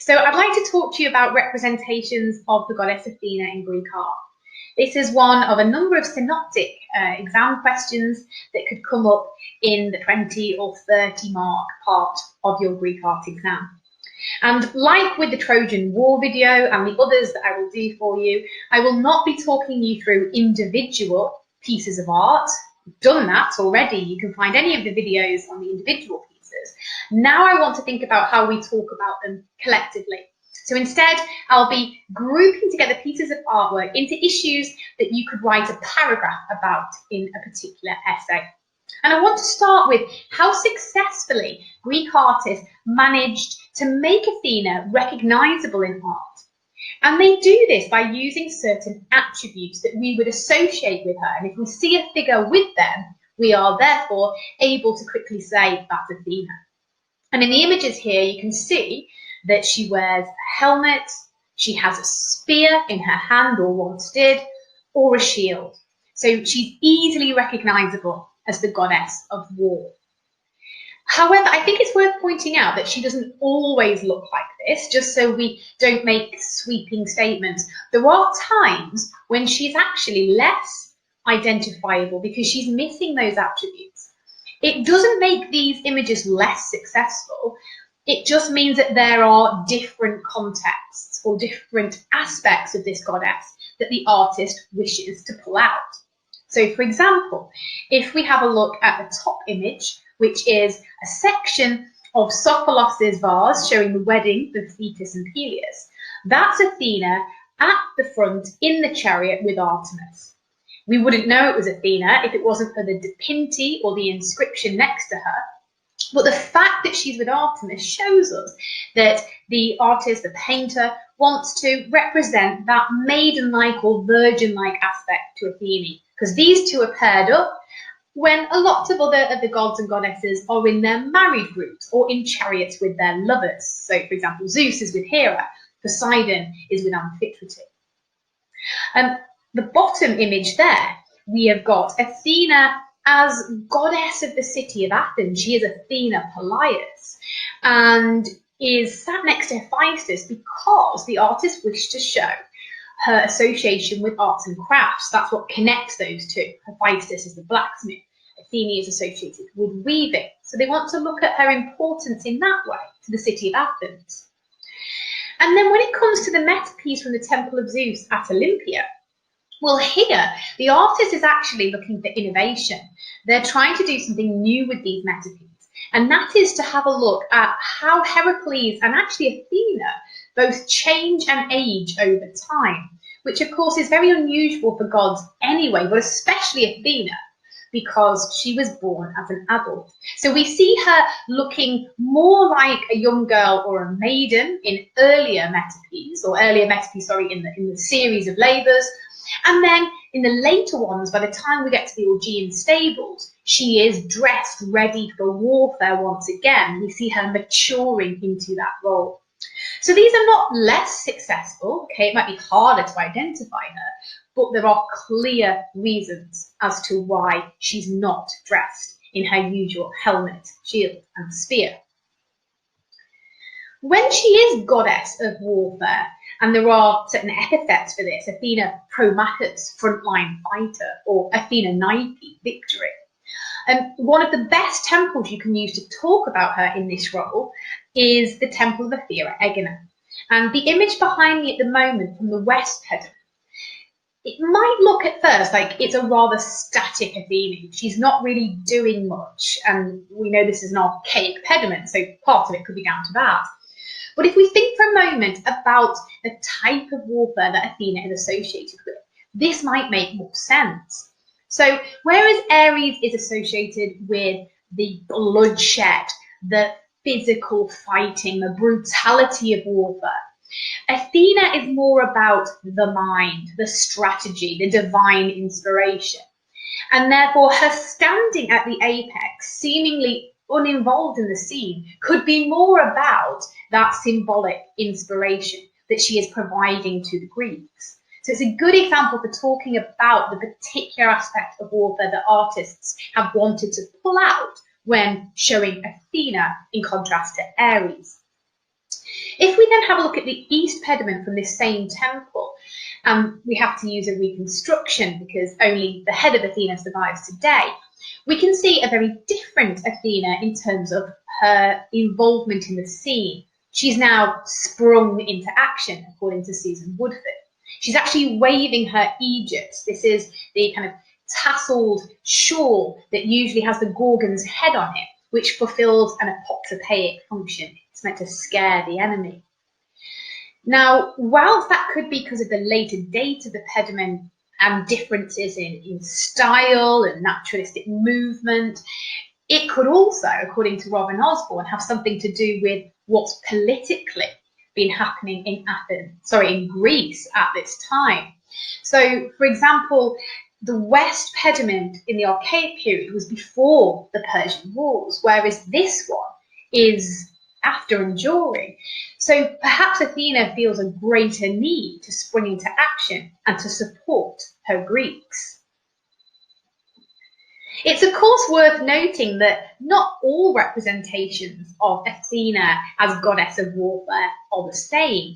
So I'd like to talk to you about representations of the goddess Athena in Greek art. This is one of a number of synoptic exam questions that could come up in the 20 or 30 mark part of your Greek art exam. And like with the Trojan War video and the others that I will do for you, I will not be talking you through individual pieces of art. We've done that already. You can find any of the videos on the individual pieces. Now I want to think about how we talk about them collectively. So instead, I'll be grouping together pieces of artwork into issues that you could write a paragraph about in a particular essay. And I want to start with how successfully Greek artists managed to make Athena recognizable in art. And they do this by using certain attributes that we would associate with her. And if we see a figure with them, we are therefore able to quickly say that's Athena. And in the images here, you can see that she wears a helmet, she has a spear in her hand, or once did, or a shield. So she's easily recognizable as the goddess of war. However, I think it's worth pointing out that she doesn't always look like this, just so we don't make sweeping statements. There are times when she's actually less identifiable because she's missing those attributes. It doesn't make these images less successful. It just means that there are different contexts or different aspects of this goddess that the artist wishes to pull out. So, for example, if we have a look at the top image, which is a section of Sophocles' vase showing the wedding of Thetis and Peleus, that's Athena at the front in the chariot with Artemis. We wouldn't know it was Athena if it wasn't for the dipinti or the inscription next to her. But the fact that she's with Artemis shows us that the artist, the painter, wants to represent that maiden-like or virgin-like aspect to Athene, because these two are paired up when a lot of other of the gods and goddesses are in their married groups or in chariots with their lovers. So, for example, Zeus is with Hera, Poseidon is with Amphitrite. The bottom image there, we have got Athena as goddess of the city of Athens. She is Athena Polias and is sat next to Hephaestus because the artist wished to show her association with arts and crafts. That's what connects those two. Hephaestus is the blacksmith. Athena is associated with weaving. So they want to look at her importance in that way to the city of Athens. And then when it comes to the metapiece from the Temple of Zeus at Olympia, well, here, the artist is actually looking for innovation. They're trying to do something new with these metapies, and that is to have a look at how Heracles and actually Athena both change and age over time, which of course is very unusual for gods anyway, but especially Athena, because she was born as an adult. So we see her looking more like a young girl or a maiden in earlier metapieces, in the series of labours. And then in the later ones, by the time we get to the Augean stables, she is dressed ready for warfare once again. We see her maturing into that role. So these are not less successful. Okay, it might be harder to identify her, but there are clear reasons as to why she's not dressed in her usual helmet, shield, and spear. When she is goddess of warfare, and there are certain epithets for this, Athena Promachus, frontline fighter, or Athena Nike, victory. One of the best temples you can use to talk about her in this role is the Temple of Athena Egina. And the image behind me at the moment from the west pediment, it might look at first like it's a rather static Athena. She's not really doing much, and we know this is an archaic pediment, so part of it could be down to that. But if we think for a moment about the type of warfare that Athena is associated with, this might make more sense. So whereas Ares is associated with the bloodshed, the physical fighting, the brutality of warfare, Athena is more about the mind, the strategy, the divine inspiration. And therefore her standing at the apex, seemingly uninvolved in the scene, could be more about that symbolic inspiration that she is providing to the Greeks. So it's a good example for talking about the particular aspect of warfare that artists have wanted to pull out when showing Athena in contrast to Ares. If we then then have a look at the east pediment from this same temple, we have to use a reconstruction because only the head of Athena survives today. We can see a very different Athena in terms of her involvement in the scene. She's now sprung into action, according to Susan Woodford. She's actually waving her aegis. This is the kind of tasseled shawl that usually has the Gorgon's head on it, which fulfills an apotropaic function. It's meant to scare the enemy. Now, whilst that could be because of the later date of the pediment and differences in style and naturalistic movement, it could also, according to Robin Osborne, have something to do with what's politically been happening in Greece at this time. So, for example, the West pediment in the Archaic period was before the Persian Wars, whereas this one is after and during. So perhaps Athena feels a greater need to spring into action and to support her Greeks. It's of course worth noting that not all representations of Athena as goddess of warfare are the same.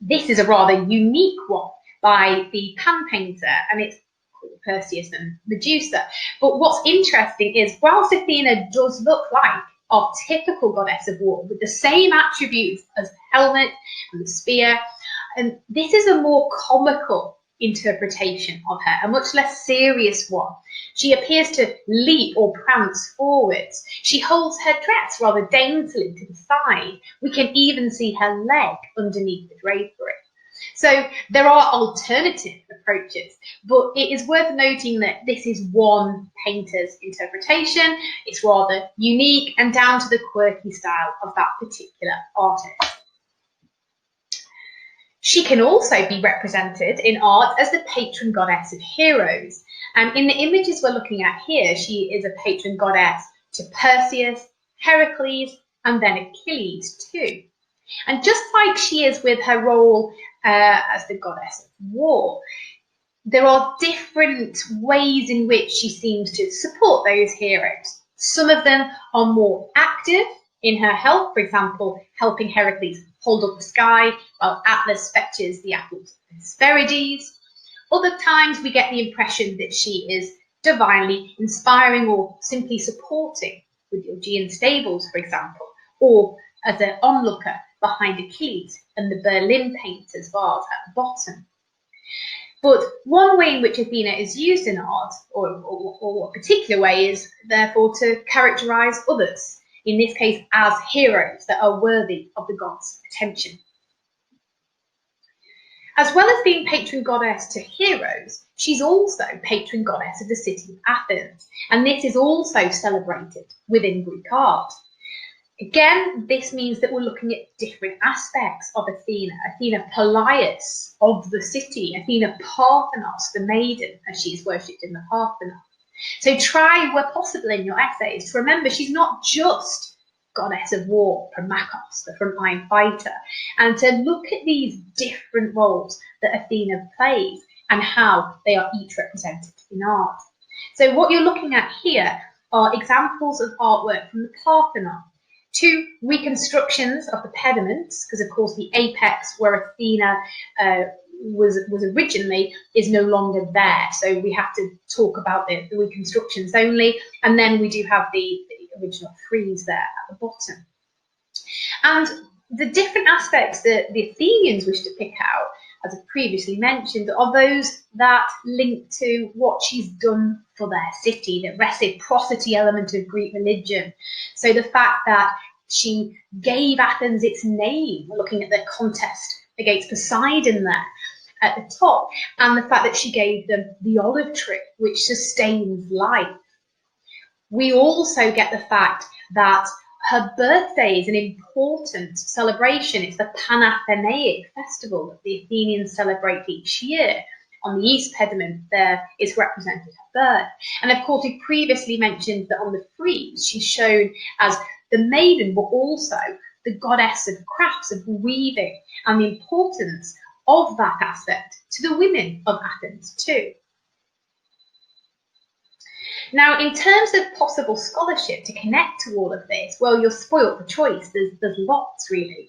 This is a rather unique one by the Pan painter, and it's called Perseus and Medusa. But what's interesting is, whilst Athena does look like our typical goddess of war with the same attributes as the helmet and the spear, and this is a more comical interpretation of her, a much less serious one. She appears to leap or prance forwards. She holds her dress rather daintily to the side. We can even see her leg underneath the drapery. So there are alternative approaches, but it is worth noting that this is one painter's interpretation. It's rather unique and down to the quirky style of that particular artist. She can also be represented in art as the patron goddess of heroes. And in the images we're looking at here, she is a patron goddess to Perseus, Heracles, and then Achilles too. And just like she is with her role as the goddess of war, there are different ways in which she seems to support those heroes. Some of them are more active in her help, for example, helping Heracles hold up the sky while Atlas fetches the apples of Hesperides. Other times we get the impression that she is divinely inspiring or simply supporting with the Augean stables, for example, or as an onlooker behind Achilles and the Berlin painter's vase at the bottom. But one way in which Athena is used in art, or a particular way, is therefore to characterize others, in this case as heroes that are worthy of the god's attention. As well as being patron goddess to heroes, she's also patron goddess of the city of Athens, and this is also celebrated within Greek art. Again, this means that we're looking at different aspects of Athena. Athena Polias of the city, Athena Parthenos, the maiden, as she is worshipped in the Parthenon. So try, where possible in your essays, to remember she's not just goddess of war, Primakos, the frontline fighter, and to look at these different roles that Athena plays and how they are each represented in art. So what you're looking at here are examples of artwork from the Parthenon. Two reconstructions of the pediments, because of course the apex where Athena was originally is no longer there. So we have to talk about the reconstructions only. And then we do have the original frieze there at the bottom. And the different aspects that the Athenians wish to pick out, as I previously mentioned, are those that link to what she's done for their city, the reciprocity element of Greek religion. So the fact that she gave Athens its name, looking at the contest against Poseidon there at the top, and the fact that she gave them the olive tree, which sustains life. We also get the fact that her birthday is an important celebration. It's the Panathenaic festival that the Athenians celebrate each year. On the east pediment, there is represented her birth. And of course, we previously mentioned that on the frieze, she's shown as the maiden, but also the goddess of crafts, of weaving, and the importance of that aspect to the women of Athens too. Now, in terms of possible scholarship to connect to all of this, well, you're spoilt for choice. There's lots, really.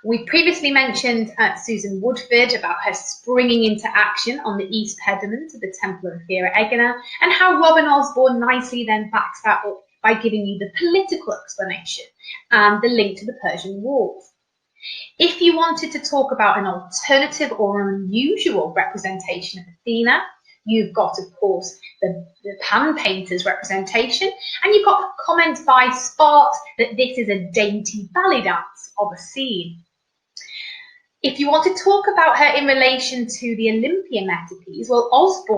We previously mentioned Susan Woodford about her springing into action on the east pediment of the Temple of Athena Egina, and how Robin Osborne nicely then backs that up by giving you the political explanation and the link to the Persian Wars. If you wanted to talk about an alternative or unusual representation of Athena, you've got, of course, the pan painter's representation, and you've got a comment by Spart that this is a dainty ballet dance of a scene. If you want to talk about her in relation to the Olympia metopes, well,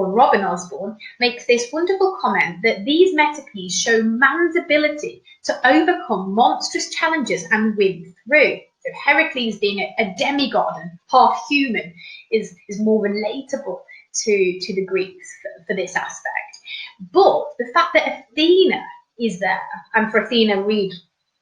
Robin Osborne, makes this wonderful comment that these metopes show man's ability to overcome monstrous challenges and win through. So Heracles, being a demigod and half human, is more relatable to the Greeks for this aspect. But the fact that Athena is there, and for Athena, read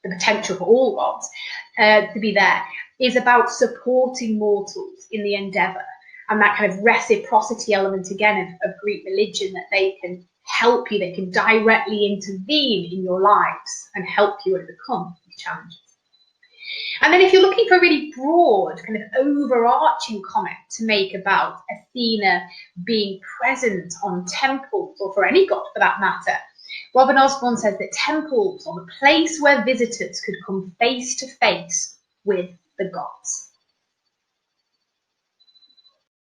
the potential for all gods to be there, is about supporting mortals in the endeavour, and that kind of reciprocity element again of Greek religion, that they can help you, they can directly intervene in your lives and help you overcome these challenges. And then if you're looking for a really broad, kind of overarching comment to make about Athena being present on temples, or for any god for that matter, Robin Osborne says that temples are the place where visitors could come face to face with the gods.